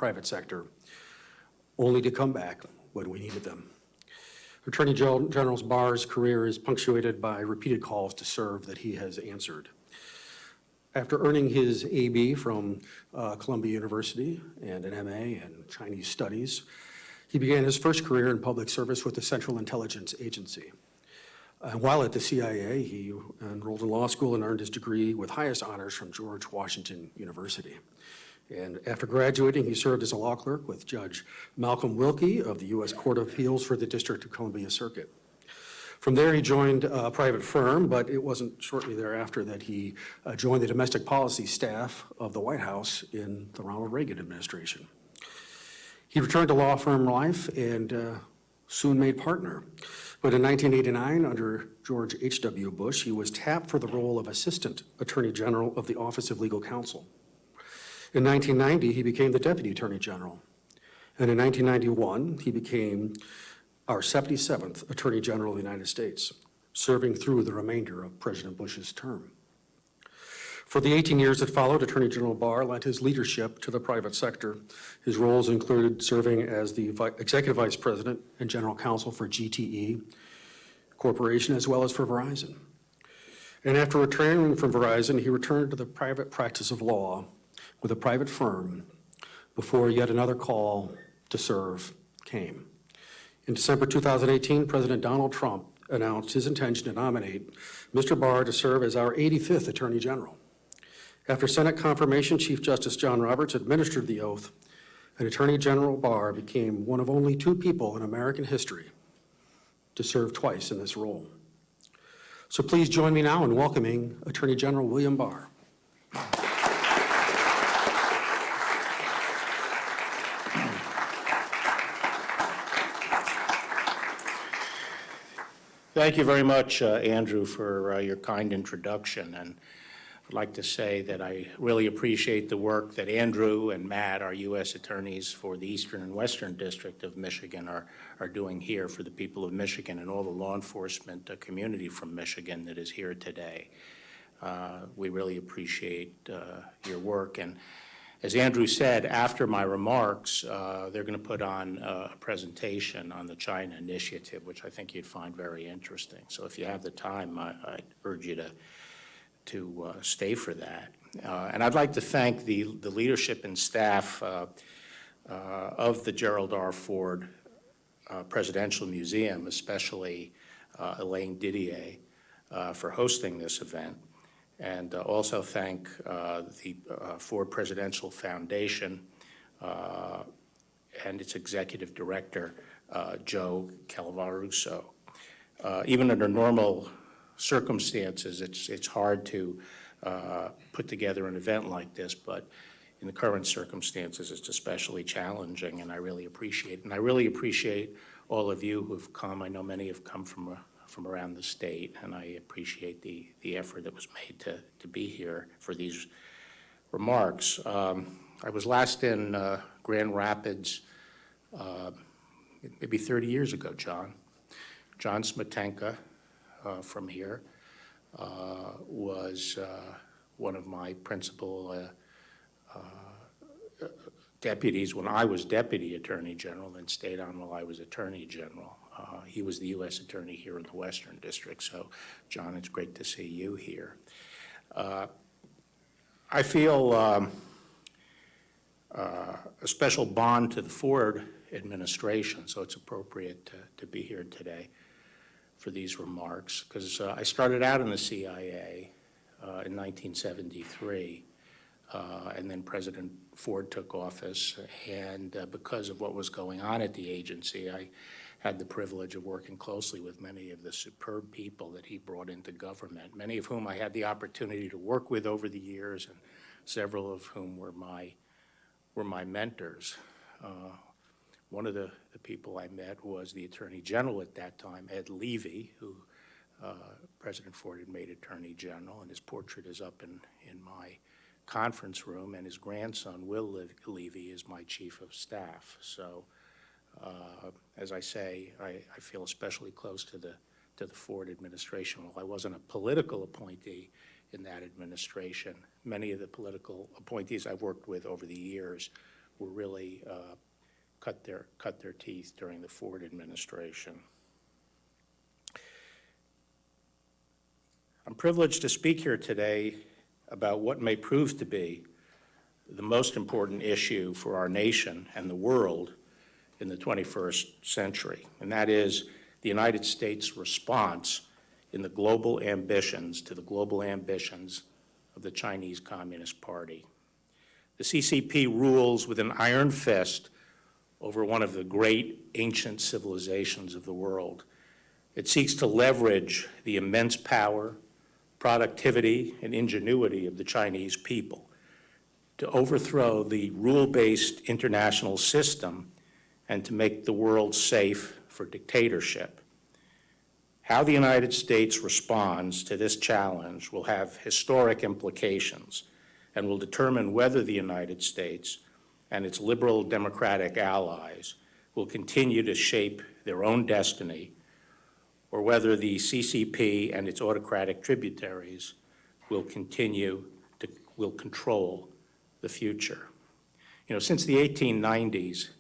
private sector, only to come back when we needed them. Attorney General Barr's career is punctuated by repeated calls to serve that he has answered. After earning his AB from Columbia University and an MA in Chinese Studies, he began his first career in public service with the Central Intelligence Agency. While at the CIA, he enrolled in law school and earned his degree with highest honors from George Washington University. And after graduating, he served as a law clerk with Judge Malcolm Wilkie of the U.S. Court of Appeals for the District of Columbia Circuit. From there, he joined a private firm, but it wasn't shortly thereafter that he joined the domestic policy staff of the White House in the Ronald Reagan administration. He returned to law firm life and soon made partner. But in 1989, under George H.W. Bush, he was tapped for the role of Assistant Attorney General of the Office of Legal Counsel. In 1990, he became the Deputy Attorney General. And in 1991, he became our 77th Attorney General of the United States, serving through the remainder of President Bush's term. For the 18 years that followed, Attorney General Barr lent his leadership to the private sector. His roles included serving as the Executive Vice President and General Counsel for GTE Corporation, as well as for Verizon. And after retiring from Verizon, he returned to the private practice of law with a private firm before yet another call to serve came. In December 2018, President Donald Trump announced his intention to nominate Mr. Barr to serve as our 85th Attorney General. After Senate confirmation, Chief Justice John Roberts administered the oath, and Attorney General Barr became one of only 2 people in American history to serve twice in this role. So please join me now in welcoming Attorney General William Barr. Thank you very much, Andrew, for your kind introduction. And I'd like to say that I really appreciate the work that Andrew and Matt, our U.S. attorneys for the Eastern and Western District of Michigan, are doing here for the people of Michigan and all the law enforcement community from Michigan that is here today. We really appreciate your work. And as Andrew said, after my remarks, they're going to put on a presentation on the China Initiative, which I think you'd find very interesting. So if you have the time, I'd urge you to stay for that. And I'd like to thank the leadership and staff of the Gerald R. Ford Presidential Museum, especially Elaine Didier, for hosting this event. And also thank the Ford Presidential Foundation and its executive director, Joe Calvaruso. Even under normal circumstances, it's hard to put together an event like this, but in the current circumstances, it's especially challenging, and I really appreciate it. And I really appreciate all of you who've come. I know many have come from around the state, and I appreciate the effort that was made to be here for these remarks. I was last in Grand Rapids maybe 30 years ago, John. John Smetanka from here was one of my principal deputies when I was Deputy Attorney General and stayed on while I was Attorney General. He was the U.S. Attorney here in the Western District. So, John, it's great to see you here. I feel a special bond to the Ford administration, so it's appropriate to be here today for these remarks, because I started out in the CIA in 1973, and then President Ford took office, and because of what was going on at the agency, I had the privilege of working closely with many of the superb people that he brought into government, many of whom I had the opportunity to work with over the years, and several of whom were my mentors. One of the people I met was the Attorney General at that time, Ed Levy, who President Ford had made Attorney General, and his portrait is up in my conference room, and his grandson, Will Levy, is my Chief of Staff. So, as I say, I feel especially close to the Ford administration. While I wasn't a political appointee in that administration, many of the political appointees I've worked with over the years were really cut their teeth during the Ford administration. I'm privileged to speak here today about what may prove to be the most important issue for our nation and the world in the 21st century, and that is the United States' response to the global ambitions of the Chinese Communist Party. The CCP rules with an iron fist over one of the great ancient civilizations of the world. It seeks to leverage the immense power, productivity, and ingenuity of the Chinese people to overthrow the rule-based international system and to make the world safe for dictatorship. How the United States responds to this challenge will have historic implications and will determine whether the United States and its liberal democratic allies will continue to shape their own destiny, or whether the CCP and its autocratic tributaries will control the future. You know, since the 1890s,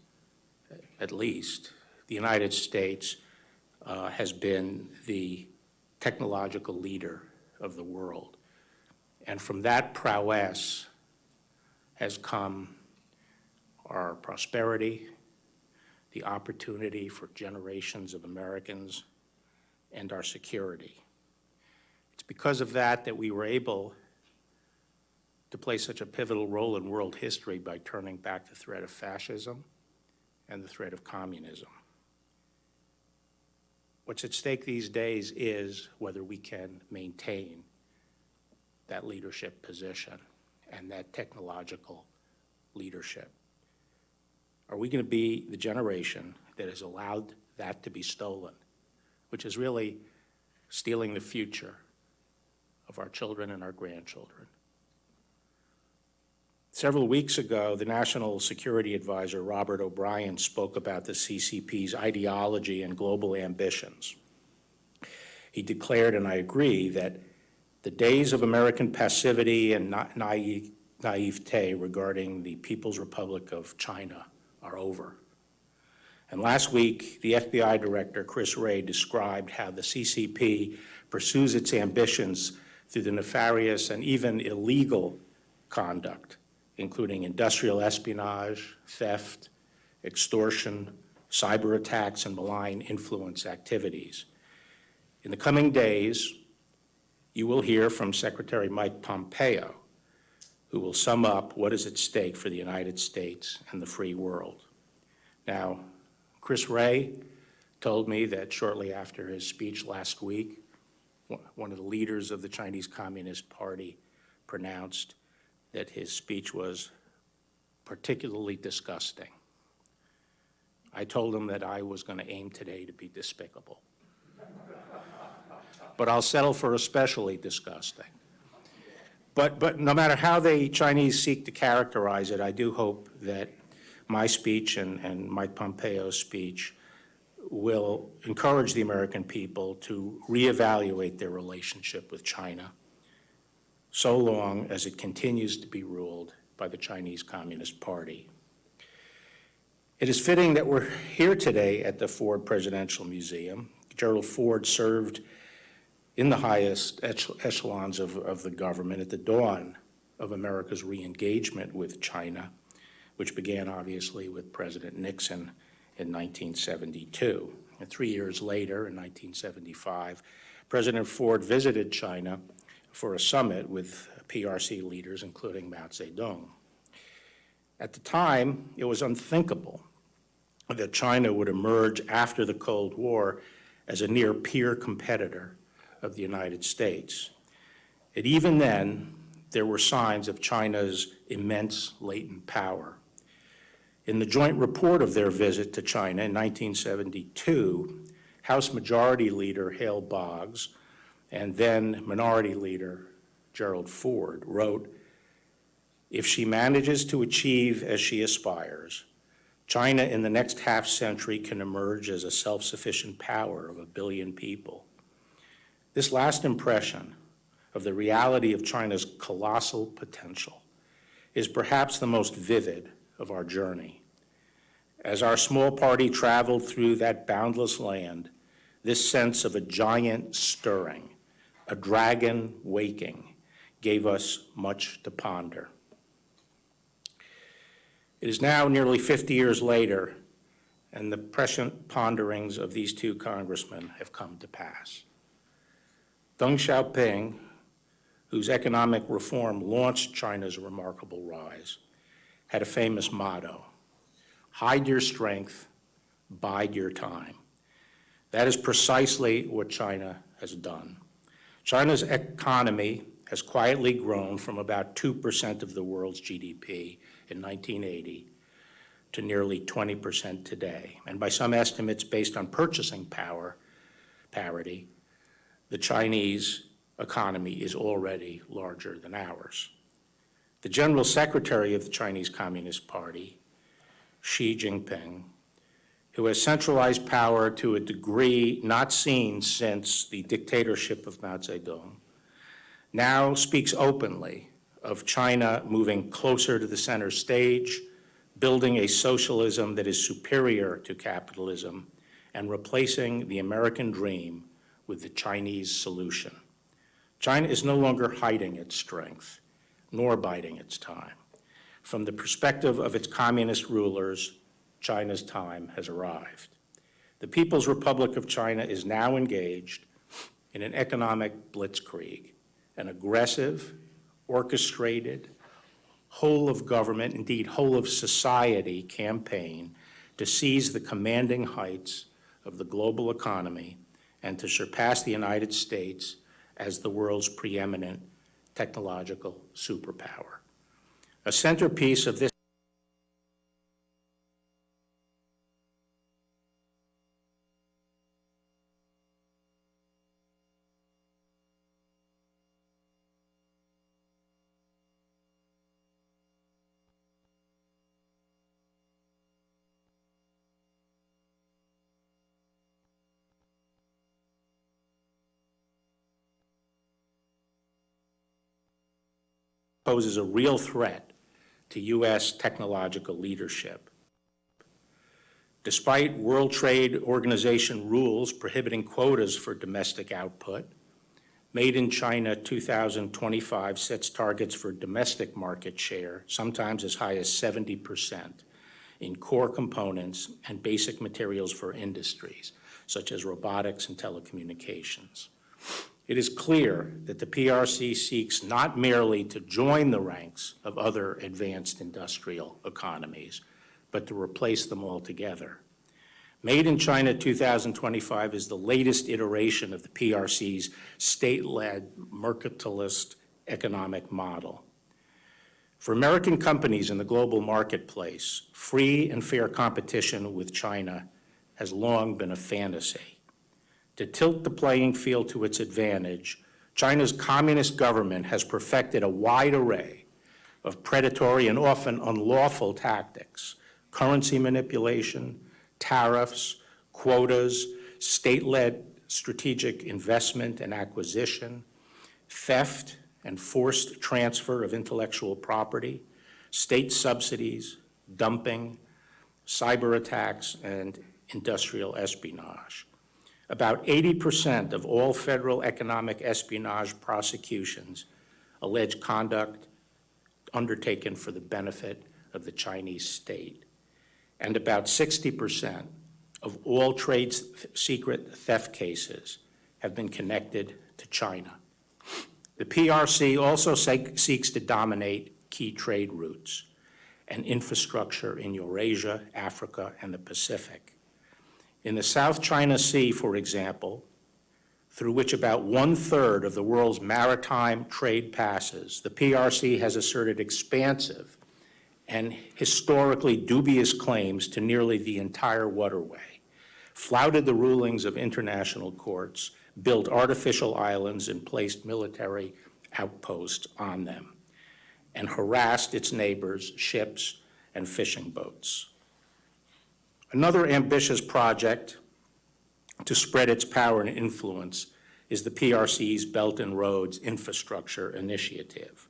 at least, the United States has been the technological leader of the world. And from that prowess has come our prosperity, the opportunity for generations of Americans, and our security. It's because of that that we were able to play such a pivotal role in world history by turning back the threat of fascism and the threat of communism. What's at stake these days is whether we can maintain that leadership position and that technological leadership. Are we going to be the generation that has allowed that to be stolen, which is really stealing the future of our children and our grandchildren? Several weeks ago, the National Security Advisor, Robert O'Brien, spoke about the CCP's ideology and global ambitions. He declared, and I agree, that the days of American passivity and naivete regarding the People's Republic of China are over. And last week, the FBI Director, Chris Wray, described how the CCP pursues its ambitions through the nefarious and even illegal conduct, including industrial espionage, theft, extortion, cyber attacks, and malign influence activities. In the coming days, you will hear from Secretary Mike Pompeo, who will sum up what is at stake for the United States and the free world. Now, Chris Wray told me that shortly after his speech last week, one of the leaders of the Chinese Communist Party pronounced that his speech was particularly disgusting. I told him that I was going to aim today to be despicable. But I'll settle for especially disgusting. But no matter how the Chinese seek to characterize it, I do hope that my speech and Mike Pompeo's speech will encourage the American people to reevaluate their relationship with China, so long as it continues to be ruled by the Chinese Communist Party. It is fitting that we're here today at the Ford Presidential Museum. Gerald Ford served in the highest echelons of the government at the dawn of America's re-engagement with China, which began obviously with President Nixon in 1972. And 3 years later, in 1975, President Ford visited China for a summit with PRC leaders, including Mao Zedong. At the time, it was unthinkable that China would emerge after the Cold War as a near-peer competitor of the United States. And even then, there were signs of China's immense latent power. In the joint report of their visit to China in 1972, House Majority Leader Hale Boggs and then Minority Leader Gerald Ford wrote, "If she manages to achieve as she aspires, China in the next half-century can emerge as a self-sufficient power of 1 billion people." This last impression of the reality of China's colossal potential is perhaps the most vivid of our journey. As our small party traveled through that boundless land, this sense of a giant stirring, a dragon waking, gave us much to ponder. It is now nearly 50 years later, and the prescient ponderings of these two congressmen have come to pass. Deng Xiaoping, whose economic reform launched China's remarkable rise, had a famous motto: hide your strength, bide your time. That is precisely what China has done. China's economy has quietly grown from about 2% of the world's GDP in 1980 to nearly 20% today. And by some estimates, based on purchasing power parity, the Chinese economy is already larger than ours. The General Secretary of the Chinese Communist Party, Xi Jinping, who has centralized power to a degree not seen since the dictatorship of Mao Zedong, now speaks openly of China moving closer to the center stage, building a socialism that is superior to capitalism, and replacing the American dream with the Chinese solution. China is no longer hiding its strength, nor biding its time. From the perspective of its communist rulers, China's time has arrived. The People's Republic of China is now engaged in an economic blitzkrieg, an aggressive, orchestrated, whole of government, indeed whole of society campaign to seize the commanding heights of the global economy and to surpass the United States as the world's preeminent technological superpower. A centerpiece of this poses a real threat to U.S. technological leadership. Despite World Trade Organization rules prohibiting quotas for domestic output, Made in China 2025 sets targets for domestic market share, sometimes as high as 70%, in core components and basic materials for industries, such as robotics and telecommunications. It is clear that the PRC seeks not merely to join the ranks of other advanced industrial economies, but to replace them altogether. Made in China 2025 is the latest iteration of the PRC's state-led mercantilist economic model. For American companies in the global marketplace, free and fair competition with China has long been a fantasy. To tilt the playing field to its advantage, China's communist government has perfected a wide array of predatory and often unlawful tactics: currency manipulation, tariffs, quotas, state-led strategic investment and acquisition, theft and forced transfer of intellectual property, state subsidies, dumping, cyber attacks, and industrial espionage. About 80% of all federal economic espionage prosecutions allege conduct undertaken for the benefit of the Chinese state. And about 60% of all trade secret theft cases have been connected to China. The PRC also seeks to dominate key trade routes and infrastructure in Eurasia, Africa, and the Pacific. In the South China Sea, for example, through which about 1/3 of the world's maritime trade passes, the PRC has asserted expansive and historically dubious claims to nearly the entire waterway, flouted the rulings of international courts, built artificial islands and placed military outposts on them, and harassed its neighbors, ships, and fishing boats. Another ambitious project to spread its power and influence is the PRC's Belt and Roads Infrastructure Initiative.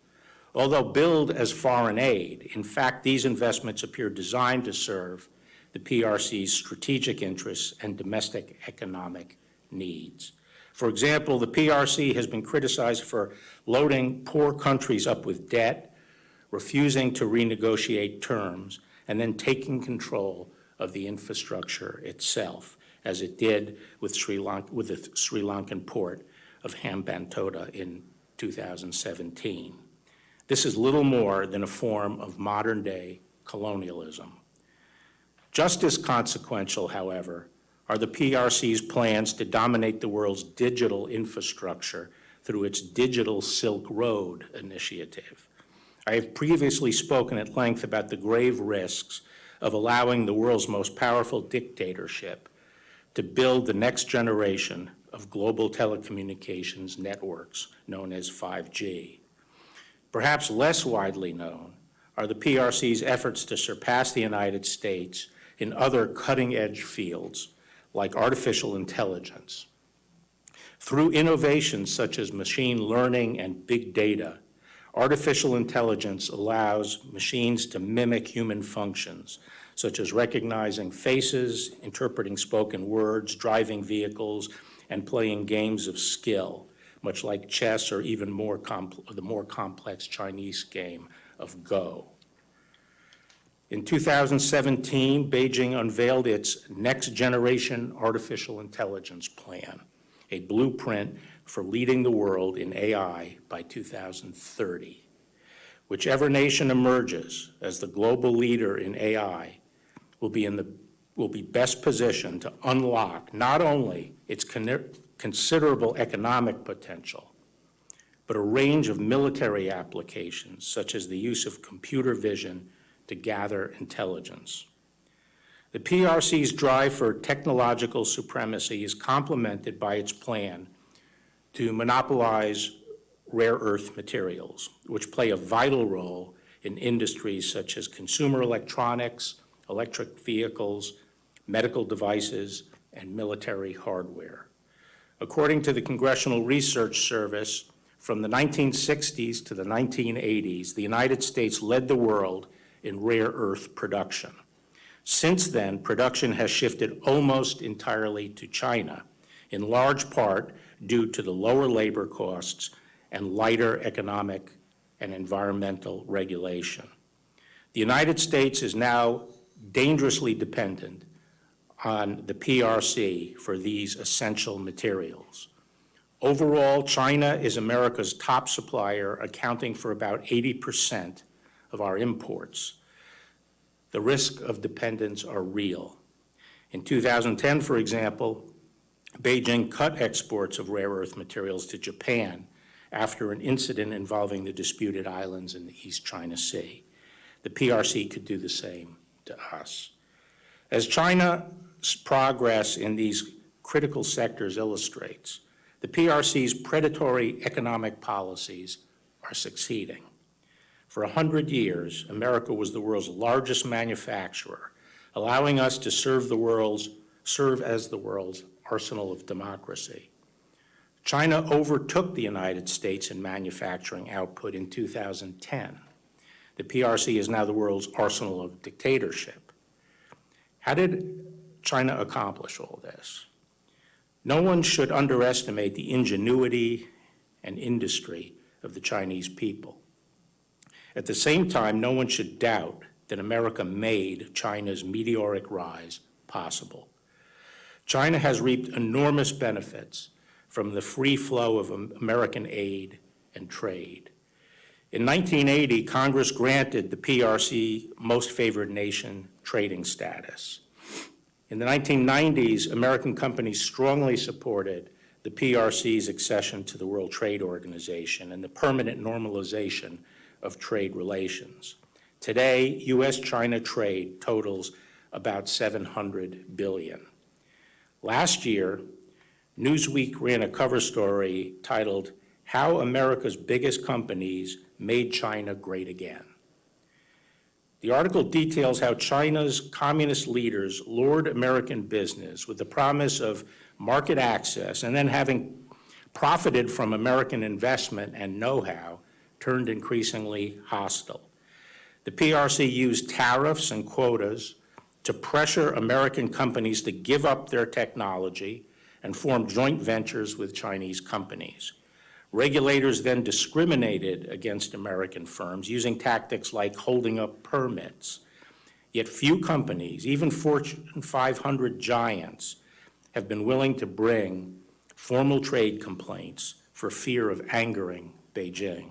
Although billed as foreign aid, in fact, these investments appear designed to serve the PRC's strategic interests and domestic economic needs. For example, the PRC has been criticized for loading poor countries up with debt, refusing to renegotiate terms, and then taking control of the infrastructure itself, as it did with the Sri Lankan port of Hambantota in 2017. This is little more than a form of modern-day colonialism. Just as consequential, however, are the PRC's plans to dominate the world's digital infrastructure through its Digital Silk Road initiative. I have previously spoken at length about the grave risks of allowing the world's most powerful dictatorship to build the next generation of global telecommunications networks known as 5G. Perhaps less widely known are the PRC's efforts to surpass the United States in other cutting-edge fields like artificial intelligence. Through innovations such as machine learning and big data, artificial intelligence allows machines to mimic human functions, such as recognizing faces, interpreting spoken words, driving vehicles, and playing games of skill, much like chess or even the more complex Chinese game of Go. In 2017, Beijing unveiled its Next Generation Artificial Intelligence Plan, a blueprint for leading the world in AI by 2030. Whichever nation emerges as the global leader in AI will be best positioned to unlock not only its considerable economic potential, but a range of military applications, such as the use of computer vision to gather intelligence. The PRC's drive for technological supremacy is complemented by its plan to monopolize rare earth materials, which play a vital role in industries such as consumer electronics, electric vehicles, medical devices, and military hardware. According to the Congressional Research Service, from the 1960s to the 1980s, the United States led the world in rare earth production. Since then, production has shifted almost entirely to China, in large part due to the lower labor costs and lighter economic and environmental regulation. The United States is now dangerously dependent on the PRC for these essential materials. Overall, China is America's top supplier, accounting for about 80% of our imports. The risk of dependence are real. In 2010, for example, Beijing cut exports of rare earth materials to Japan after an incident involving the disputed islands in the East China Sea. The PRC could do the same to us. As China's progress in these critical sectors illustrates, the PRC's predatory economic policies are succeeding. For 100 years, America was the world's largest manufacturer, allowing us to serve as the world's arsenal of democracy. China overtook the United States in manufacturing output in 2010. The PRC is now the world's arsenal of dictatorship. How did China accomplish all this? No one should underestimate the ingenuity and industry of the Chinese people. At the same time, no one should doubt that America made China's meteoric rise possible. China has reaped enormous benefits from the free flow of American aid and trade. In 1980, Congress granted the PRC Most Favored Nation trading status. In the 1990s, American companies strongly supported the PRC's accession to the World Trade Organization and the permanent normalization of trade relations. Today, U.S.-China trade totals about $700 billion. Last year, Newsweek ran a cover story titled, "How America's Biggest Companies Made China Great Again." The article details how China's communist leaders lured American business with the promise of market access, and then having profited from American investment and know-how, turned increasingly hostile. The PRC used tariffs and quotas to pressure American companies to give up their technology and form joint ventures with Chinese companies. Regulators then discriminated against American firms using tactics like holding up permits. Yet few companies, even Fortune 500 giants, have been willing to bring formal trade complaints for fear of angering Beijing.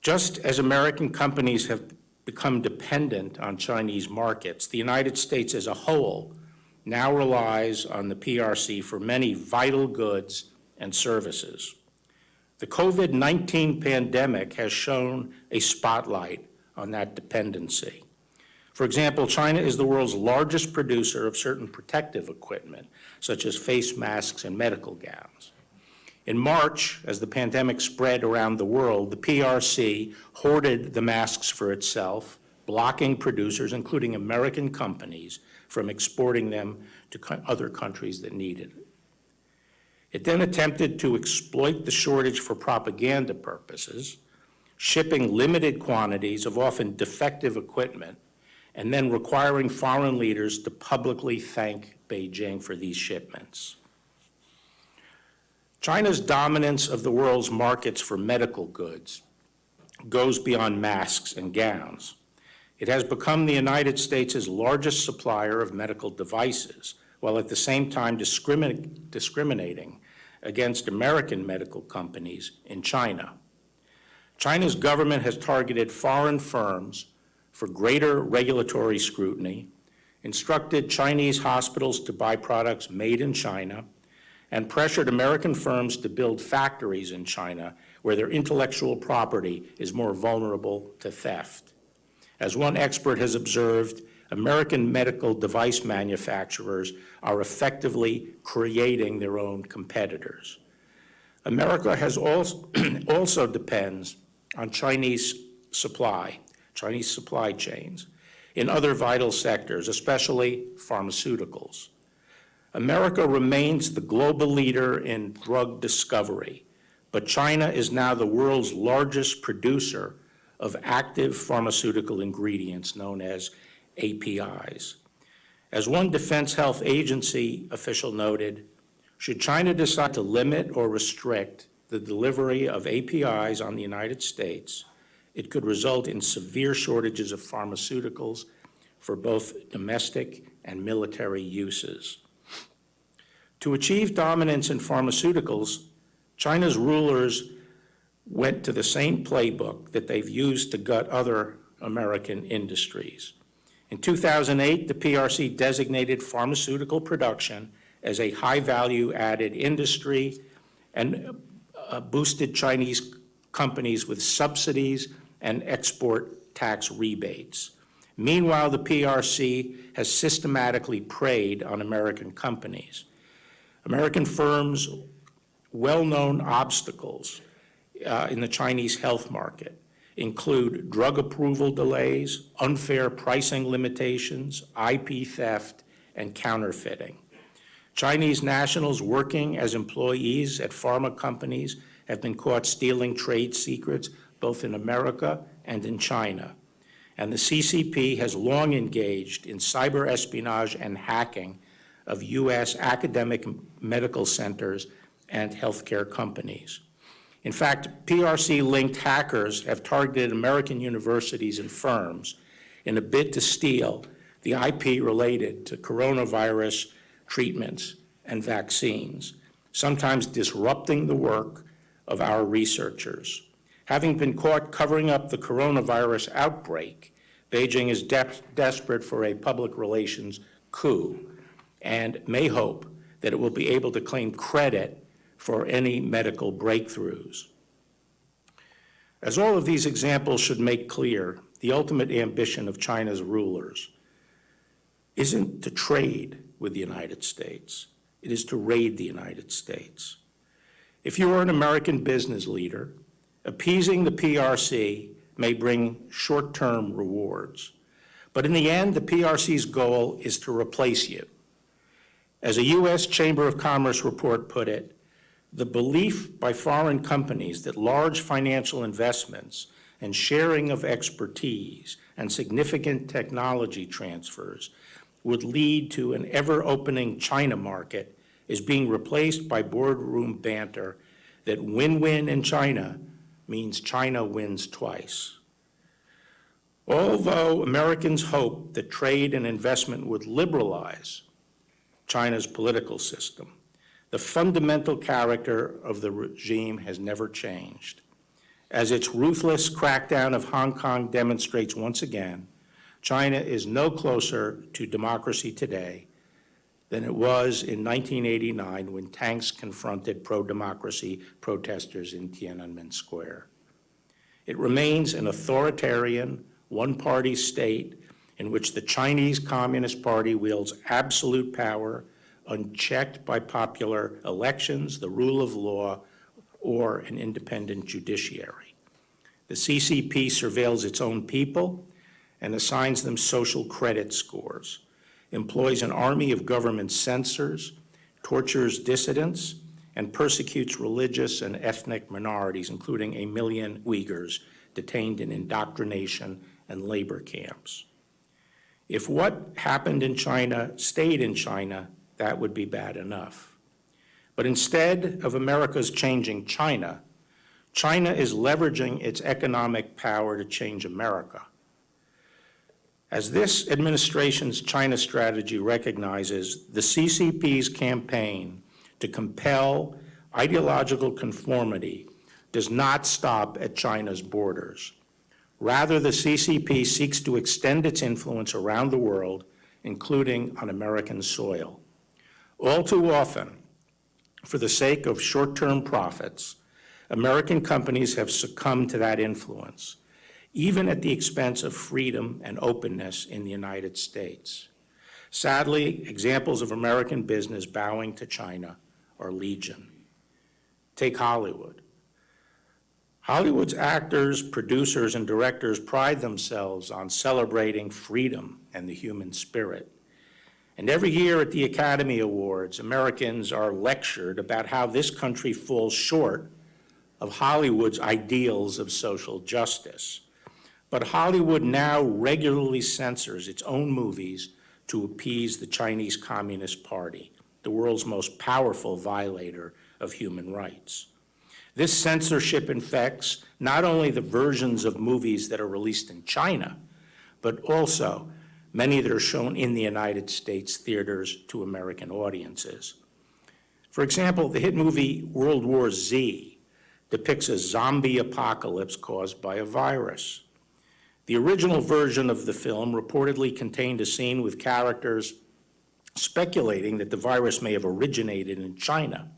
Just as American companies have become dependent on Chinese markets, the United States as a whole now relies on the PRC for many vital goods and services. The COVID-19 pandemic has shone a spotlight on that dependency. For example, China is the world's largest producer of certain protective equipment, such as face masks and medical gowns. In March, as the pandemic spread around the world, the PRC hoarded the masks for itself, blocking producers, including American companies, from exporting them to other countries that needed it. It then attempted to exploit the shortage for propaganda purposes, shipping limited quantities of often defective equipment, and then requiring foreign leaders to publicly thank Beijing for these shipments. China's dominance of the world's markets for medical goods goes beyond masks and gowns. It has become the United States' largest supplier of medical devices, while at the same time discriminating against American medical companies in China. China's government has targeted foreign firms for greater regulatory scrutiny, instructed Chinese hospitals to buy products made in China, and pressured American firms to build factories in China where their intellectual property is more vulnerable to theft. As one expert has observed, American medical device manufacturers are effectively creating their own competitors. America has also depends on Chinese supply chains in other vital sectors, especially pharmaceuticals. America remains the global leader in drug discovery, but China is now the world's largest producer of active pharmaceutical ingredients known as APIs. As one Defense Health Agency official noted, should China decide to limit or restrict the delivery of APIs on the United States, it could result in severe shortages of pharmaceuticals for both domestic and military uses. To achieve dominance in pharmaceuticals, China's rulers went to the same playbook that they've used to gut other American industries. In 2008, the PRC designated pharmaceutical production as a high-value added industry and boosted Chinese companies with subsidies and export tax rebates. Meanwhile, the PRC has systematically preyed on American companies. American firms' well-known obstacles in the Chinese health market include drug approval delays, unfair pricing limitations, IP theft, and counterfeiting. Chinese nationals working as employees at pharma companies have been caught stealing trade secrets both in America and in China. And the CCP has long engaged in cyber espionage and hacking of U.S. academic medical centers and healthcare companies. In fact, PRC-linked hackers have targeted American universities and firms in a bid to steal the IP related to coronavirus treatments and vaccines, sometimes disrupting the work of our researchers. Having been caught covering up the coronavirus outbreak, Beijing is desperate for a public relations coup and may hope that it will be able to claim credit for any medical breakthroughs. As all of these examples should make clear, the ultimate ambition of China's rulers isn't to trade with the United States, it is to raid the United States. If you are an American business leader, appeasing the PRC may bring short-term rewards, but in the end, the PRC's goal is to replace you. As a U.S. Chamber of Commerce report put it, The belief by foreign companies that large financial investments and sharing of expertise and significant technology transfers would lead to an ever-opening China market is being replaced by boardroom banter that win-win in China means China wins twice. Although Americans hope that trade and investment would liberalize China's political system, the fundamental character of the regime has never changed. As its ruthless crackdown of Hong Kong demonstrates once again, China is no closer to democracy today than it was in 1989 when tanks confronted pro-democracy protesters in Tiananmen Square. It remains an authoritarian, one-party state in which the Chinese Communist Party wields absolute power, unchecked by popular elections, the rule of law, or an independent judiciary. The CCP surveils its own people and assigns them social credit scores, employs an army of government censors, tortures dissidents, and persecutes religious and ethnic minorities, including 1 million Uyghurs detained in indoctrination and labor camps. If what happened in China stayed in China, that would be bad enough. But instead of America's changing China, China is leveraging its economic power to change America. As this administration's China strategy recognizes, the CCP's campaign to compel ideological conformity does not stop at China's borders. Rather, the CCP seeks to extend its influence around the world, including on American soil. All too often, for the sake of short-term profits, American companies have succumbed to that influence, even at the expense of freedom and openness in the United States. Sadly, examples of American business bowing to China are legion. Take Hollywood. Hollywood's actors, producers, and directors pride themselves on celebrating freedom and the human spirit. And every year at the Academy Awards, Americans are lectured about how this country falls short of Hollywood's ideals of social justice. But Hollywood now regularly censors its own movies to appease the Chinese Communist Party, the world's most powerful violator of human rights. This censorship infects not only the versions of movies that are released in China, but also many that are shown in the United States theaters to American audiences. For example, the hit movie World War Z depicts a zombie apocalypse caused by a virus. The original version of the film reportedly contained a scene with characters speculating that the virus may have originated in China.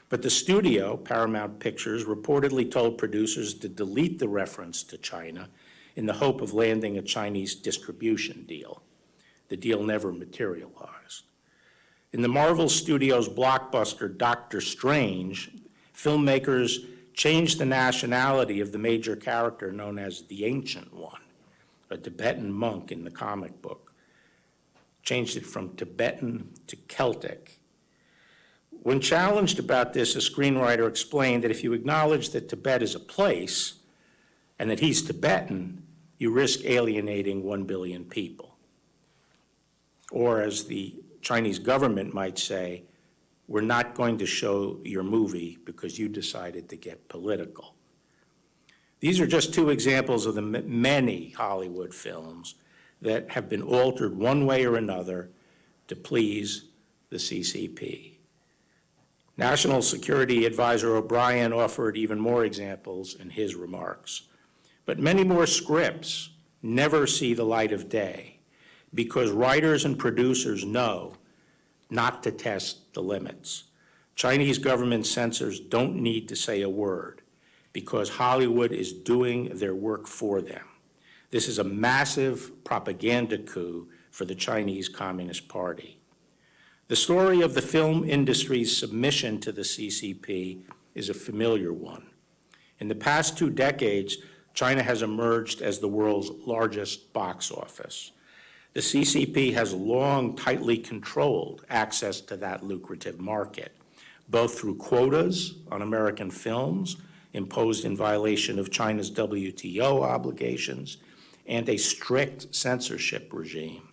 But the studio, Paramount Pictures, reportedly told producers to delete the reference to China in the hope of landing a Chinese distribution deal. The deal never materialized. In the Marvel Studios blockbuster Doctor Strange, filmmakers changed the nationality of the major character known as the Ancient One, a Tibetan monk in the comic book. Changed it from Tibetan to Celtic. When challenged about this, a screenwriter explained that if you acknowledge that Tibet is a place and that he's Tibetan, you risk alienating 1 billion people. Or as the Chinese government might say, we're not going to show your movie because you decided to get political. These are just two examples of the many Hollywood films that have been altered one way or another to please the CCP. National Security Advisor O'Brien offered even more examples in his remarks. But many more scripts never see the light of day because writers and producers know not to test the limits. Chinese government censors don't need to say a word because Hollywood is doing their work for them. This is a massive propaganda coup for the Chinese Communist Party. The story of the film industry's submission to the CCP is a familiar one. In the past 2 decades, China has emerged as the world's largest box office. The CCP has long tightly controlled access to that lucrative market. both through quotas on American films imposed in violation of China's WTO obligations and a strict censorship regime.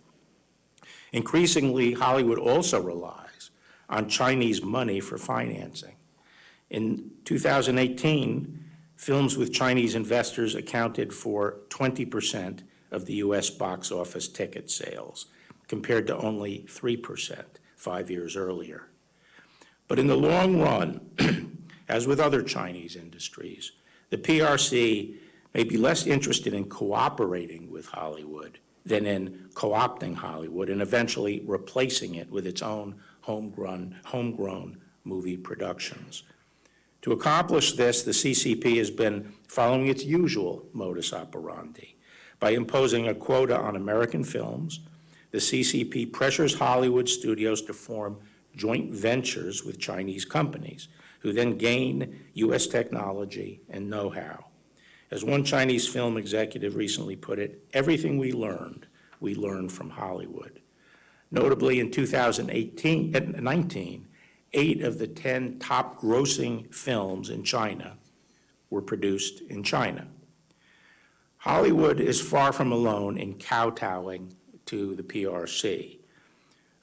Increasingly, Hollywood also relies on Chinese money for financing. In 2018, films with Chinese investors accounted for 20% of the U.S. box office ticket sales, compared to only 3% 5 years earlier. But in the long run, as with other Chinese industries, the PRC may be less interested in cooperating with Hollywood than in co-opting Hollywood and eventually replacing it with its own homegrown movie productions. To accomplish this, the CCP has been following its usual modus operandi. By imposing a quota on American films, the CCP pressures Hollywood studios to form joint ventures with Chinese companies, who then gain U.S. technology and know-how. As one Chinese film executive recently put it, everything we learned from Hollywood. Notably, in 2019, 8 of the 10 top grossing films in China were produced in China. Hollywood is far from alone in kowtowing to the PRC.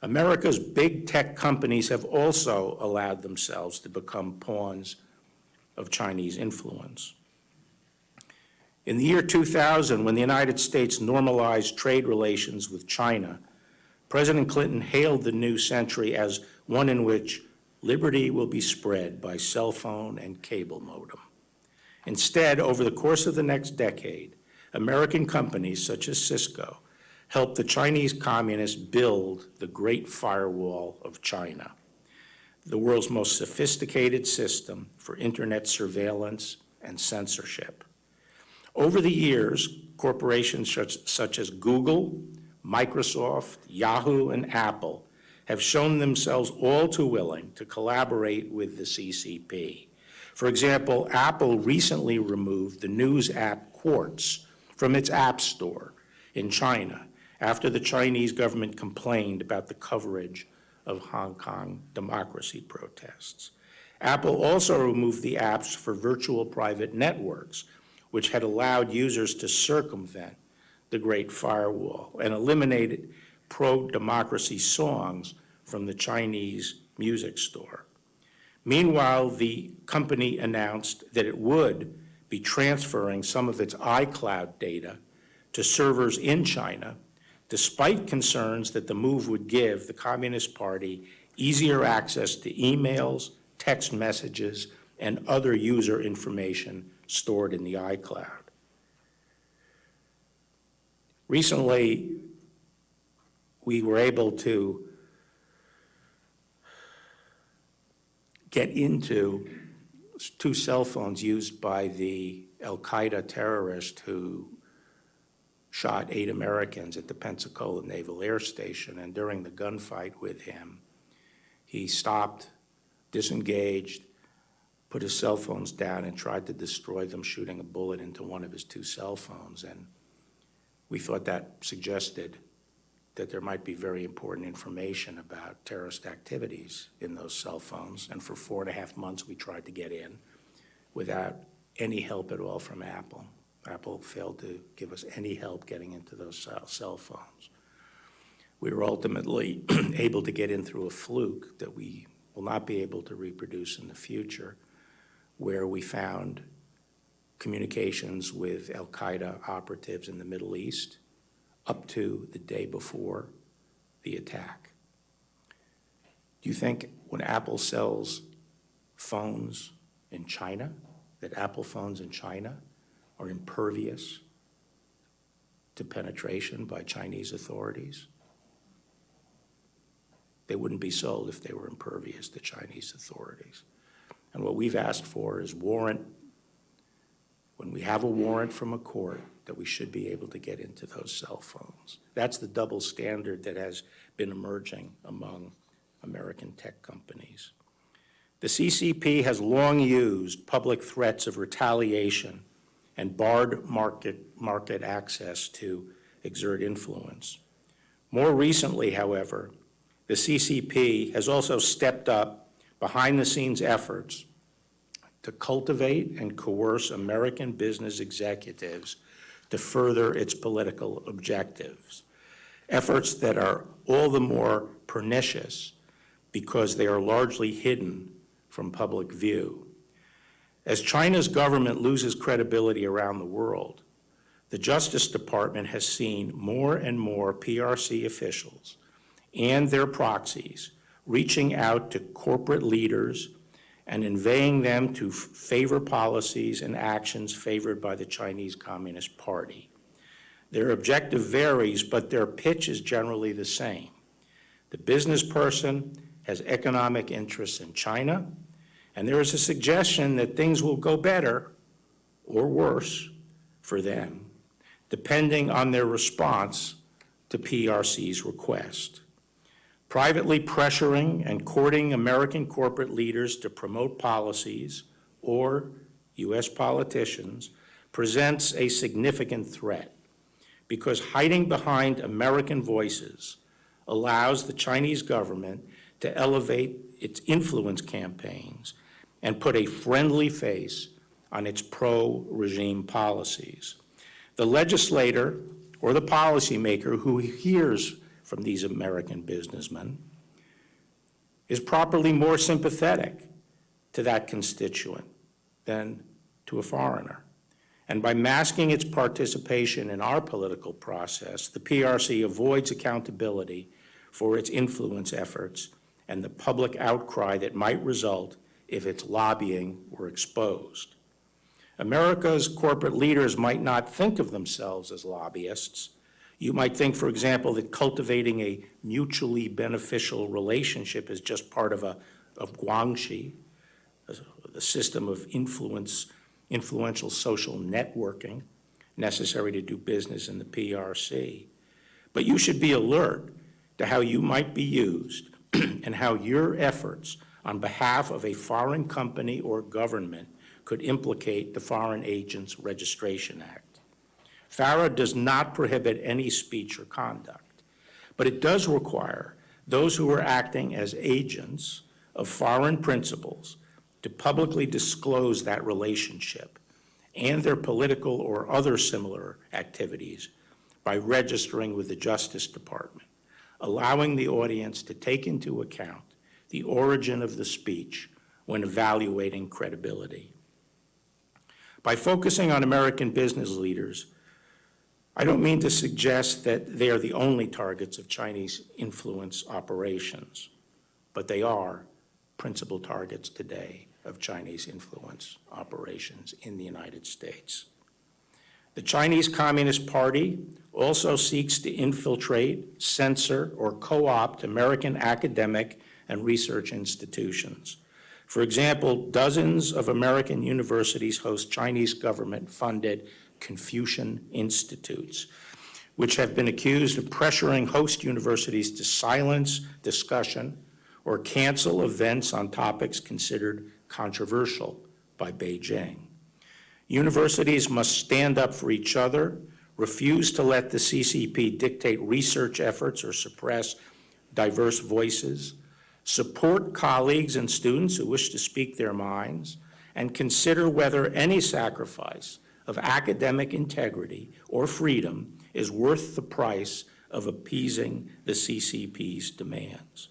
America's big tech companies have also allowed themselves to become pawns of Chinese influence. In the year 2000, when the United States normalized trade relations with China, President Clinton hailed the new century as one in which liberty will be spread by cell phone and cable modem. Instead, over the course of the next decade, American companies such as Cisco helped the Chinese communists build the Great Firewall of China, the world's most sophisticated system for internet surveillance and censorship. Over the years, corporations such as Google, Microsoft, Yahoo, and Apple have shown themselves all too willing to collaborate with the CCP. For example, Apple recently removed the news app Quartz from its App Store in China after the Chinese government complained about the coverage of Hong Kong democracy protests. Apple also removed the apps for virtual private networks, which had allowed users to circumvent the Great Firewall and eliminated pro-democracy songs from the Chinese music store. Meanwhile, the company announced that it would be transferring some of its iCloud data to servers in China, despite concerns that the move would give the Communist Party easier access to emails, text messages, and other user information stored in the iCloud. Recently, we were able to get into 2 cell phones used by the Al-Qaeda terrorist who shot 8 Americans at the Pensacola Naval Air Station, and during the gunfight with him, he stopped, disengaged, put his cell phones down and tried to destroy them, shooting a bullet into one of his 2 cell phones. And we thought that suggested that there might be very important information about terrorist activities in those cell phones. And for 4.5 months, we tried to get in without any help at all from Apple. Apple failed to give us any help getting into those cell phones. We were ultimately able to get in through a fluke that we will not be able to reproduce in the future, where we found communications with Al-Qaeda operatives in the Middle East up to the day before the attack. Do you think when Apple sells phones in China, that Apple phones in China are impervious to penetration by Chinese authorities? They wouldn't be sold if they were impervious to Chinese authorities. And what we've asked for is when we have a warrant from a court, that we should be able to get into those cell phones. That's the double standard that has been emerging among American tech companies. The CCP has long used public threats of retaliation and barred market access to exert influence. More recently, however, the CCP has also stepped up behind-the-scenes efforts to cultivate and coerce American business executives to further its political objectives, efforts that are all the more pernicious because they are largely hidden from public view. As China's government loses credibility around the world, the Justice Department has seen more and more PRC officials and their proxies reaching out to corporate leaders and inveighing them to favor policies and actions favored by the Chinese Communist Party. Their objective varies, but their pitch is generally the same. The business person has economic interests in China, and there is a suggestion that things will go better or worse for them, depending on their response to PRC's request. Privately pressuring and courting American corporate leaders to promote policies or U.S. politicians presents a significant threat because hiding behind American voices allows the Chinese government to elevate its influence campaigns and put a friendly face on its pro-regime policies. The legislator or the policymaker who hears from these American businessmen is properly more sympathetic to that constituent than to a foreigner. And by masking its participation in our political process, the PRC avoids accountability for its influence efforts and the public outcry that might result if its lobbying were exposed. America's corporate leaders might not think of themselves as lobbyists. You might think, for example, that cultivating a mutually beneficial relationship is just part of guangxi, the system of influential social networking necessary to do business in the PRC. But you should be alert to how you might be used and how your efforts on behalf of a foreign company or government could implicate the Foreign Agents Registration Act. FARA does not prohibit any speech or conduct, but it does require those who are acting as agents of foreign principals to publicly disclose that relationship and their political or other similar activities by registering with the Justice Department, allowing the audience to take into account the origin of the speech when evaluating credibility. By focusing on American business leaders, I don't mean to suggest that they are the only targets of Chinese influence operations, but they are principal targets today of Chinese influence operations in the United States. The Chinese Communist Party also seeks to infiltrate, censor, or co-opt American academic and research institutions. For example, dozens of American universities host Chinese government-funded Confucian institutes, which have been accused of pressuring host universities to silence discussion or cancel events on topics considered controversial by Beijing. Universities must stand up for each other, refuse to let the CCP dictate research efforts or suppress diverse voices, support colleagues and students who wish to speak their minds, and consider whether any sacrifice of academic integrity or freedom is worth the price of appeasing the CCP's demands.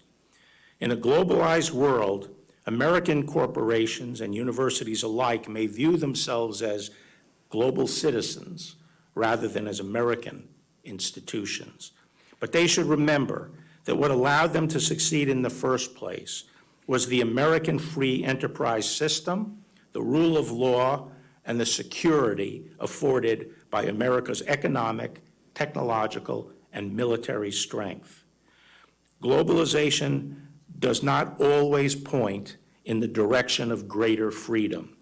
In a globalized world, American corporations and universities alike may view themselves as global citizens rather than as American institutions. But they should remember that what allowed them to succeed in the first place was the American free enterprise system, the rule of law, and the security afforded by America's economic, technological, and military strength. Globalization does not always point in the direction of greater freedom.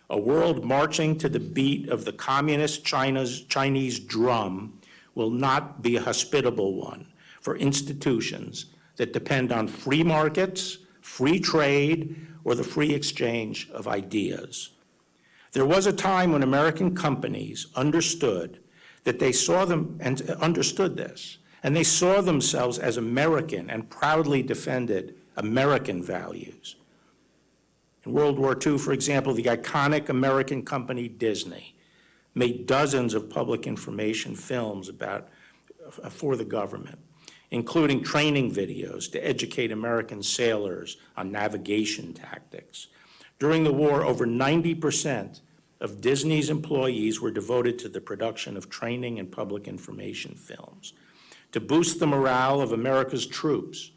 A world marching to the beat of the communist Chinese drum will not be a hospitable one for institutions that depend on free markets, free trade, or the free exchange of ideas. There was a time when American companies understood that they saw them and understood this, and they saw themselves as American and proudly defended American values. In World War II, for example, the iconic American company Disney made dozens of public information films for the government, including training videos to educate American sailors on navigation tactics. During the war, over 90% of Disney's employees were devoted to the production of training and public information films. To boost the morale of America's troops,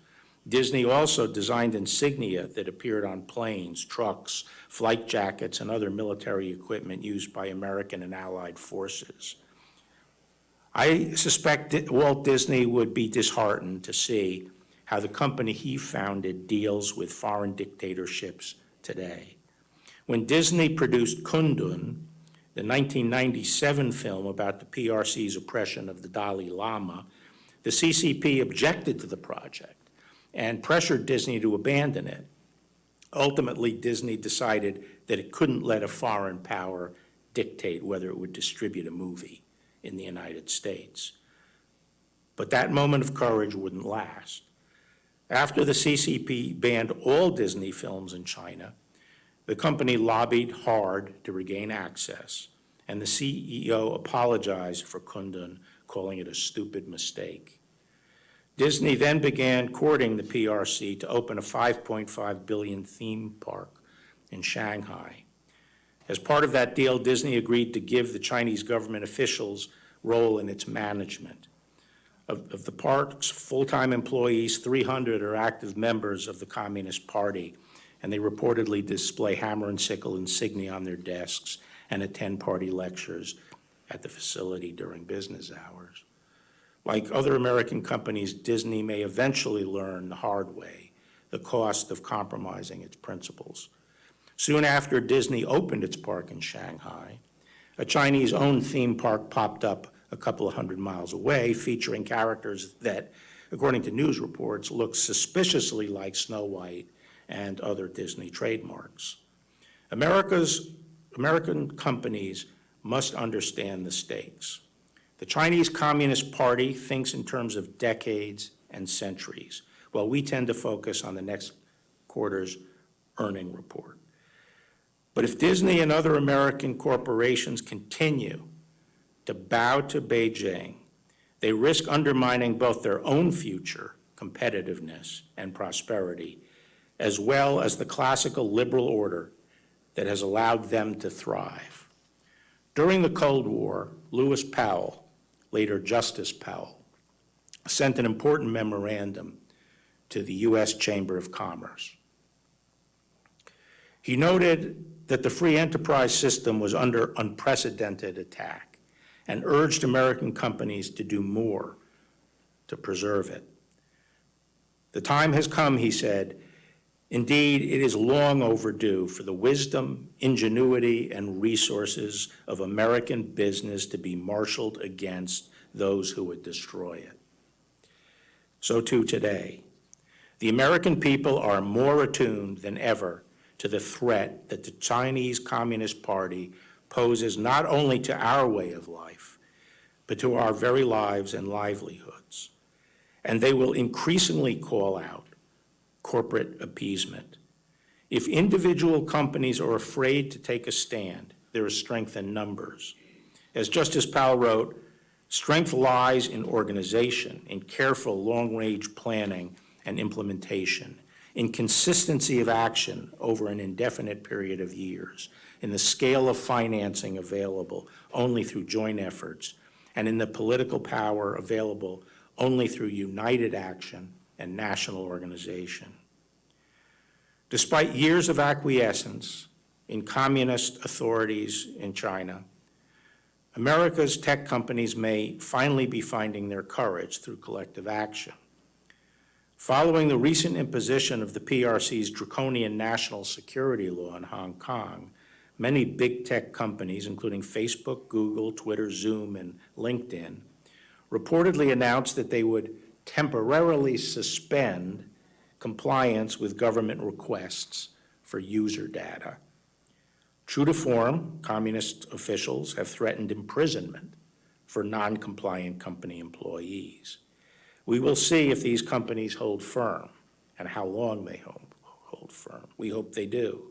Disney also designed insignia that appeared on planes, trucks, flight jackets, and other military equipment used by American and Allied forces. I suspect that Walt Disney would be disheartened to see how the company he founded deals with foreign dictatorships today. When Disney produced Kundun, the 1997 film about the PRC's oppression of the Dalai Lama, the CCP objected to the project and pressured Disney to abandon it. Ultimately, Disney decided that it couldn't let a foreign power dictate whether it would distribute a movie in the United States. But that moment of courage wouldn't last. After the CCP banned all Disney films in China, the company lobbied hard to regain access, and the CEO apologized for Kundun, calling it a stupid mistake. Disney then began courting the PRC to open a $5.5 billion theme park in Shanghai. As part of that deal, Disney agreed to give the Chinese government officials role in its management. Of the park's full-time employees, 300 are active members of the Communist Party, and they reportedly display hammer and sickle insignia on their desks and attend party lectures at the facility during business hours. Like other American companies, Disney may eventually learn the hard way the cost of compromising its principles. Soon after Disney opened its park in Shanghai, a Chinese-owned theme park popped up a couple of hundred miles away, featuring characters that, according to news reports, look suspiciously like Snow White and other Disney trademarks. American companies must understand the stakes. The Chinese Communist Party thinks in terms of decades and centuries, while we tend to focus on the next quarter's earning report. But if Disney and other American corporations continue to bow to Beijing, they risk undermining both their own future, competitiveness, and prosperity, as well as the classical liberal order that has allowed them to thrive. During the Cold War, Lewis Powell, later Justice Powell, sent an important memorandum to the U.S. Chamber of Commerce. He noted that the free enterprise system was under unprecedented attack and urged American companies to do more to preserve it. The time has come, he said. Indeed, it is long overdue for the wisdom, ingenuity, and resources of American business to be marshaled against those who would destroy it. So too today. The American people are more attuned than ever to the threat that the Chinese Communist Party poses not only to our way of life, but to our very lives and livelihoods. And they will increasingly call out corporate appeasement. If individual companies are afraid to take a stand, there is strength in numbers. As Justice Powell wrote, strength lies in organization, in careful long-range planning and implementation, in consistency of action over an indefinite period of years, in the scale of financing available only through joint efforts, and in the political power available only through united action and national organization. Despite years of acquiescence in communist authorities in China, America's tech companies may finally be finding their courage through collective action. Following the recent imposition of the PRC's draconian national security law in Hong Kong, many big tech companies, including Facebook, Google, Twitter, Zoom, and LinkedIn, reportedly announced that they would temporarily suspend compliance with government requests for user data. True to form, communist officials have threatened imprisonment for non-compliant company employees. We will see if these companies hold firm and how long they hold firm. We hope they do.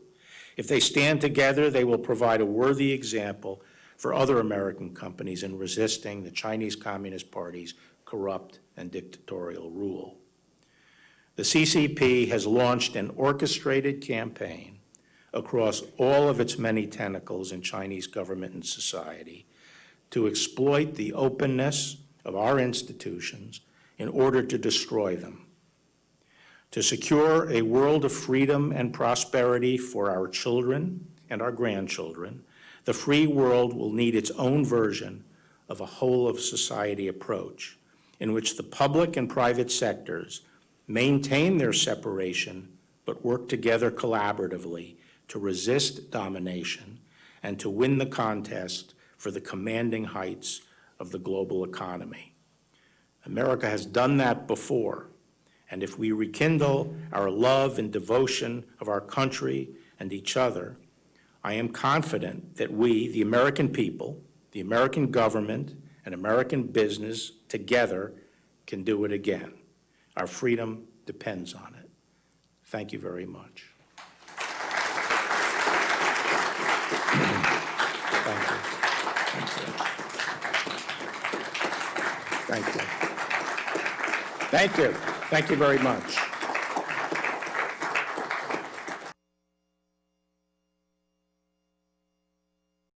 If they stand together, they will provide a worthy example for other American companies in resisting the Chinese Communist Party's corrupt and dictatorial rule. The CCP has launched an orchestrated campaign across all of its many tentacles in Chinese government and society to exploit the openness of our institutions in order to destroy them. To secure a world of freedom and prosperity for our children and our grandchildren, the free world will need its own version of a whole-of-society approach in which the public and private sectors maintain their separation but work together collaboratively to resist domination and to win the contest for the commanding heights of the global economy. America has done that before, and if we rekindle our love and devotion of our country and each other, I am confident that we, the American people, the American government, and American business together can do it again. Our freedom depends on it. Thank you very much. Thank you. Thank you. Thank you. Thank you very much.